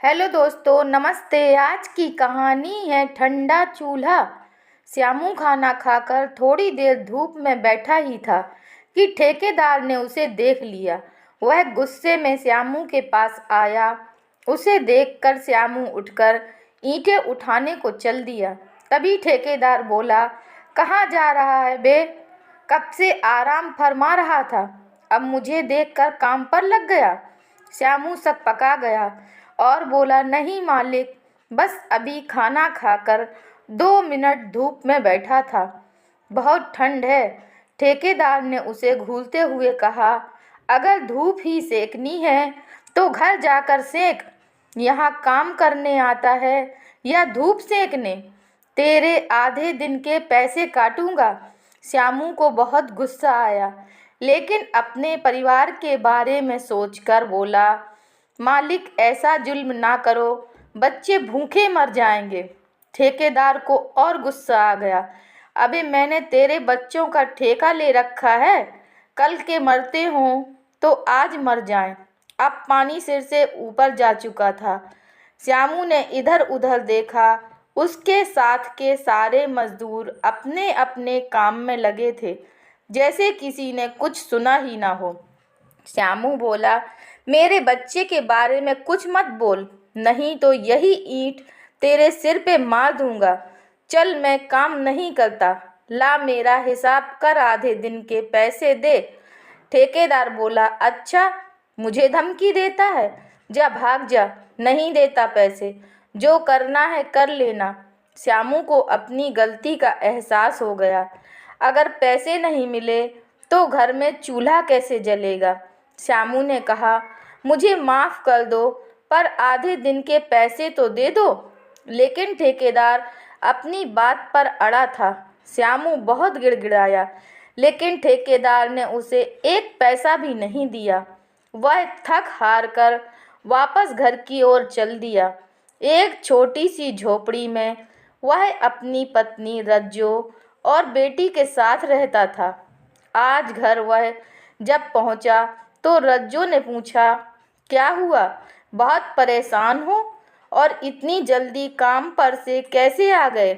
Hello दोस्तों, नमस्ते। आज की कहानी है ठंडा चूल्हा। श्यामू खाना खाकर थोड़ी देर धूप में बैठा ही था कि ठेकेदार ने उसे देख लिया। वह गुस्से में श्यामू के पास आया। उसे देखकर श्यामू उठकर ईंटें उठाने को चल दिया। तभी ठेकेदार बोला, कहाँ जा रहा है बे? कब से आराम फरमा रहा था, अब मुझे देखकर काम पर लग गया। श्यामू सक पका गया और बोला, नहीं मालिक, बस अभी खाना खाकर 2 मिनट धूप में बैठा था। बहुत ठंड है। ठेकेदार ने उसे घूरते हुए कहा, अगर धूप ही सेकनी है तो घर जाकर सेक। यहाँ काम करने आता है या धूप सेकने? तेरे आधे दिन के पैसे काटूंगा। श्यामू को बहुत गुस्सा आया, लेकिन अपने परिवार के बारे में सोचकर बोला, मालिक ऐसा जुल्म ना करो, बच्चे भूखे मर जाएंगे। ठेकेदार को और गुस्सा आ गया, अबे मैंने तेरे बच्चों का ठेका ले रखा है, कल के मरते हों तो आज मर जाएं। अब पानी सिर से ऊपर जा चुका था। श्यामू ने इधर उधर देखा। उसके साथ के सारे मजदूर अपने अपने काम में लगे थे, जैसे किसी ने कुछ सुना ही ना हो। श्यामू बोला, मेरे बच्चे के बारे में कुछ मत बोल, नहीं तो यही ईंट तेरे सिर पे मार दूंगा। चल, मैं काम नहीं करता, ला मेरा हिसाब कर, आधे दिन के पैसे दे। ठेकेदार बोला, अच्छा, मुझे धमकी देता है? जा भाग जा, नहीं देता पैसे। जो करना है कर लेना। श्यामू को अपनी गलती का एहसास हो गया। अगर पैसे नहीं मिले तो घर में चूल्हा कैसे जलेगा? श्यामू ने कहा, मुझे माफ़ कर दो, पर आधे दिन के पैसे तो दे दो। लेकिन ठेकेदार अपनी बात पर अड़ा था। श्यामू बहुत गिड़गिड़ाया, लेकिन ठेकेदार ने उसे एक पैसा भी नहीं दिया। वह थक हार कर वापस घर की ओर चल दिया। एक छोटी सी झोपड़ी में वह अपनी पत्नी रज्जो और बेटी के साथ रहता था। आज घर वह जब पहुंचा तो रज्जो ने पूछा, क्या हुआ? बहुत परेशान हो और इतनी जल्दी काम पर से कैसे आ गए?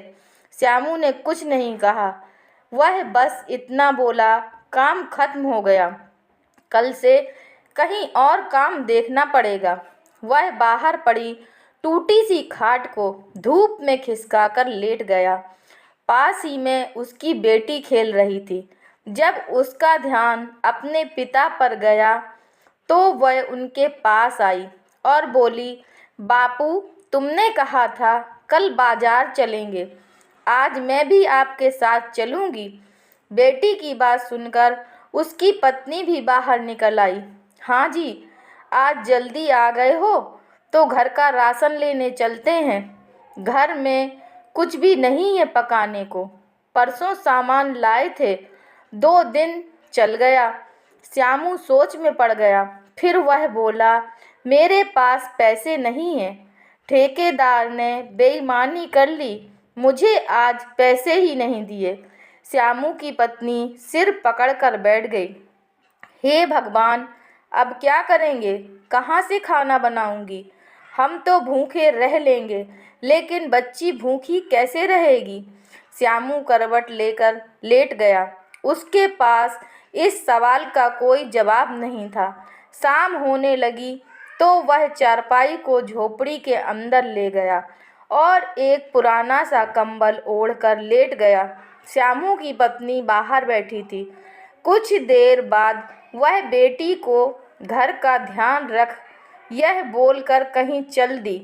श्यामू ने कुछ नहीं कहा। वह बस इतना बोला, काम खत्म हो गया, कल से कहीं और काम देखना पड़ेगा। वह बाहर पड़ी टूटी सी खाट को धूप में खिसकाकर लेट गया। पास ही में उसकी बेटी खेल रही थी। जब उसका ध्यान अपने पिता पर गया तो वह उनके पास आई और बोली, बापू, तुमने कहा था कल बाजार चलेंगे, आज मैं भी आपके साथ चलूंगी। बेटी की बात सुनकर उसकी पत्नी भी बाहर निकल आई। हाँ जी, आज जल्दी आ गए हो तो घर का राशन लेने चलते हैं। घर में कुछ भी नहीं है पकाने को, परसों सामान लाए थे, 2 दिन चल गया। श्यामू सोच में पड़ गया। फिर वह बोला, मेरे पास पैसे नहीं हैं, ठेकेदार ने बेईमानी कर ली, मुझे आज पैसे ही नहीं दिए। श्यामू की पत्नी सिर पकड़कर बैठ गई। हे भगवान, अब क्या करेंगे? कहाँ से खाना बनाऊंगी? हम तो भूखे रह लेंगे, लेकिन बच्ची भूखी कैसे रहेगी? श्यामू करवट लेकर लेट गया। उसके पास इस सवाल का कोई जवाब नहीं था। शाम होने लगी तो वह चारपाई को झोपड़ी के अंदर ले गया और एक पुराना सा कंबल ओढ़कर लेट गया। श्यामू की पत्नी बाहर बैठी थी। कुछ देर बाद वह बेटी को घर का ध्यान रख, यह बोलकर कहीं चल दी।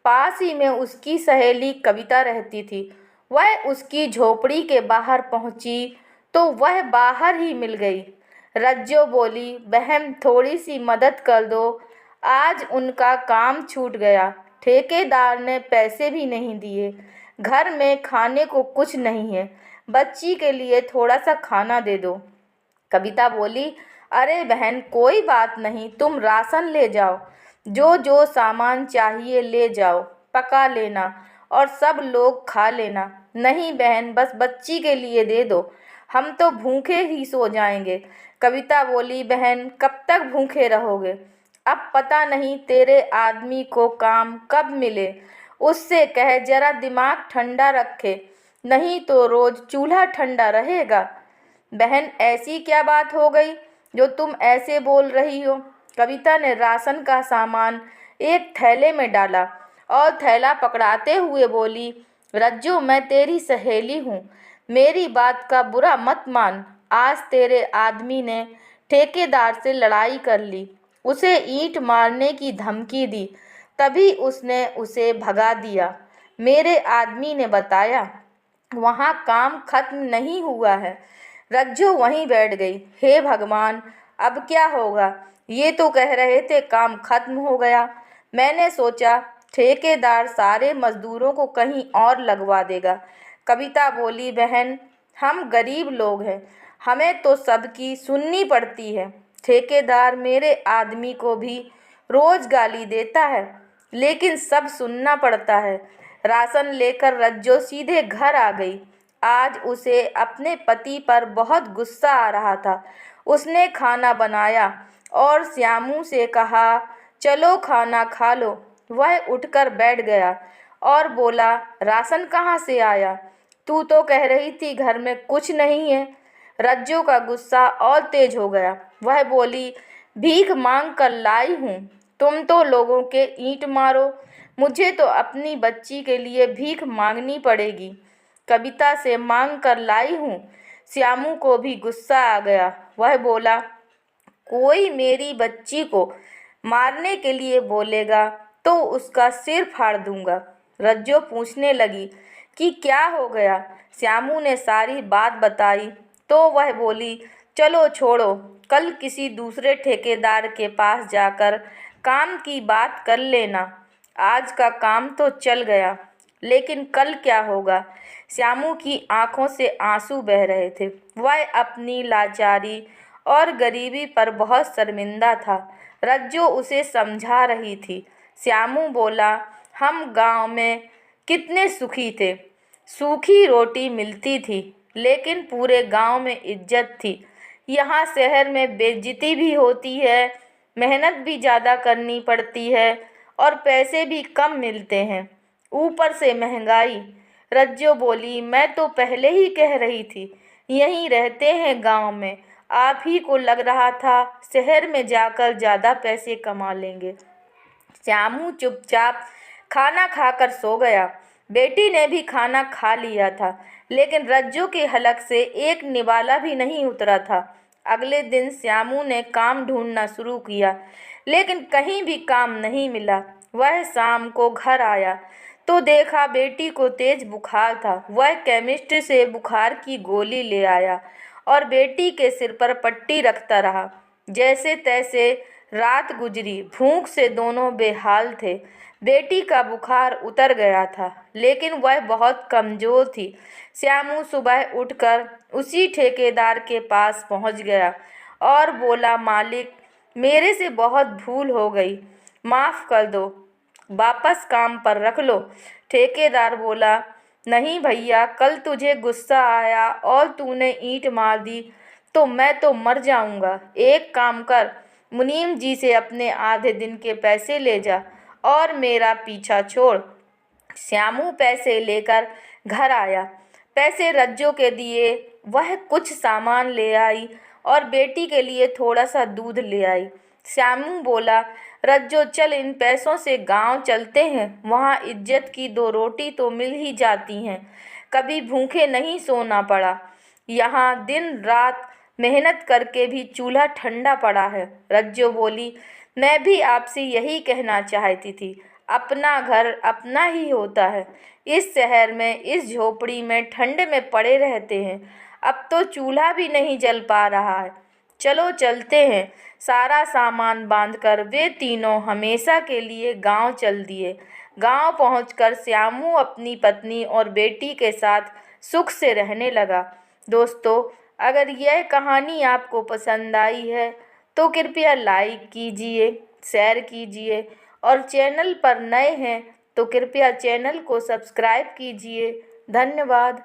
पास ही में उसकी सहेली कविता रहती थी। वह उसकी झोपड़ी के बाहर पहुंची तो वह बाहर ही मिल गई। रज्जो बोली, बहन, थोड़ी सी मदद कर दो, आज उनका काम छूट गया, ठेकेदार ने पैसे भी नहीं दिए, घर में खाने को कुछ नहीं है, बच्ची के लिए थोड़ा सा खाना दे दो। कविता बोली, अरे बहन, कोई बात नहीं, तुम राशन ले जाओ, जो जो सामान चाहिए ले जाओ, पका लेना और सब लोग खा लेना। नहीं बहन, बस बच्ची के लिए दे दो, हम तो भूखे ही सो जाएंगे। कविता बोली, बहन, कब तक भूखे रहोगे? अब पता नहीं तेरे आदमी को काम कब मिले। उससे कह जरा दिमाग ठंडा रखे, नहीं तो रोज चूल्हा ठंडा रहेगा। बहन, ऐसी क्या बात हो गई जो तुम ऐसे बोल रही हो? कविता ने राशन का सामान एक थैले में डाला और थैला पकड़ाते हुए बोली, रज्जू, मैं तेरी सहेली हूँ, मेरी बात का बुरा मत मान। आज तेरे आदमी ने ठेकेदार से लड़ाई कर ली, उसे ईंट मारने की धमकी दी, तभी उसने उसे भगा दिया। मेरे आदमी ने बताया वहाँ काम खत्म नहीं हुआ है। रज्जू वहीं बैठ गई। हे भगवान, अब क्या होगा? ये तो कह रहे थे काम खत्म हो गया। मैंने सोचा ठेकेदार सारे मजदूरों को कहीं और लगवा देगा। कविता बोली, बहन, हम गरीब लोग हैं, हमें तो सबकी सुननी पड़ती है। ठेकेदार मेरे आदमी को भी रोज गाली देता है, लेकिन सब सुनना पड़ता है। राशन लेकर रज्जो सीधे घर आ गई। आज उसे अपने पति पर बहुत गुस्सा आ रहा था। उसने खाना बनाया और श्यामू से कहा, चलो खाना खा लो। वह उठकर बैठ गया और बोला, राशन कहाँ से आया? तू तो कह रही थी घर में कुछ नहीं है। रज्जो का गुस्सा और तेज हो गया। वह बोली, भीख मांग कर लाई हूँ, तुम तो लोगों के ईंट मारो, मुझे तो अपनी बच्ची के लिए भीख मांगनी पड़ेगी। कविता से मांग कर लाई हूँ। श्यामू को भी गुस्सा आ गया। वह बोला, कोई मेरी बच्ची को मारने के लिए बोलेगा तो उसका सिर फाड़ दूंगा। रज्जो पूछने लगी कि क्या हो गया। श्यामू ने सारी बात बताई तो वह बोली, चलो छोड़ो, कल किसी दूसरे ठेकेदार के पास जाकर काम की बात कर लेना। आज का काम तो चल गया, लेकिन कल क्या होगा? श्यामू की आंखों से आंसू बह रहे थे। वह अपनी लाचारी और गरीबी पर बहुत शर्मिंदा था। रज्जो उसे समझा रही थी। श्यामू बोला, हम गांव में कितने सुखी थे, सूखी रोटी मिलती थी, लेकिन पूरे गांव में इज्जत थी। यहाँ शहर में बेइज्जती भी होती है, मेहनत भी ज़्यादा करनी पड़ती है और पैसे भी कम मिलते हैं, ऊपर से महंगाई। रज्जो बोली, मैं तो पहले ही कह रही थी, यहीं रहते हैं गांव में, आप ही को लग रहा था शहर में जाकर ज़्यादा पैसे कमा लेंगे। श्यामू चुपचाप खाना खाकर सो गया। बेटी ने भी खाना खा लिया था, लेकिन रज्जो के हलक से एक निवाला भी नहीं उतरा था। अगले दिन श्यामू ने काम ढूंढना शुरू किया, लेकिन कहीं भी काम नहीं मिला। वह शाम को घर आया तो देखा बेटी को तेज बुखार था। वह केमिस्ट से बुखार की गोली ले आया और बेटी के सिर पर पट्टी रखता रहा। जैसे तैसे रात गुजरी। भूख से दोनों बेहाल थे। बेटी का बुखार उतर गया था, लेकिन वह बहुत कमज़ोर थी। श्यामू सुबह उठकर उसी ठेकेदार के पास पहुंच गया और बोला, मालिक, मेरे से बहुत भूल हो गई, माफ़ कर दो, वापस काम पर रख लो। ठेकेदार बोला, नहीं भैया, कल तुझे गुस्सा आया और तूने ईंट मार दी तो मैं तो मर जाऊंगा। एक काम कर, मुनीम जी से अपने आधे दिन के पैसे ले जा और मेरा पीछा छोड़। श्यामू पैसे लेकर घर आया। पैसे रज्जो के दिए। वह कुछ सामान ले आई और बेटी के लिए थोड़ा सा दूध ले आई। श्यामू बोला, रज्जो, चल इन पैसों से गांव चलते हैं, वहाँ इज्जत की दो रोटी तो मिल ही जाती हैं, कभी भूखे नहीं सोना पड़ा। यहाँ दिन रात मेहनत करके भी चूल्हा ठंडा पड़ा है। रज्जो बोली, मैं भी आपसे यही कहना चाहती थी, अपना घर अपना ही होता है। इस शहर में, इस झोपड़ी में ठंड में पड़े रहते हैं, अब तो चूल्हा भी नहीं जल पा रहा है। चलो चलते हैं। सारा सामान बांधकर वे तीनों हमेशा के लिए गांव चल दिए। गांव पहुंचकर श्यामू अपनी पत्नी और बेटी के साथ सुख से रहने लगा। दोस्तों, अगर यह कहानी आपको पसंद आई है तो कृपया लाइक कीजिए, शेयर कीजिए और चैनल पर नए हैं तो कृपया चैनल को सब्सक्राइब कीजिए। धन्यवाद।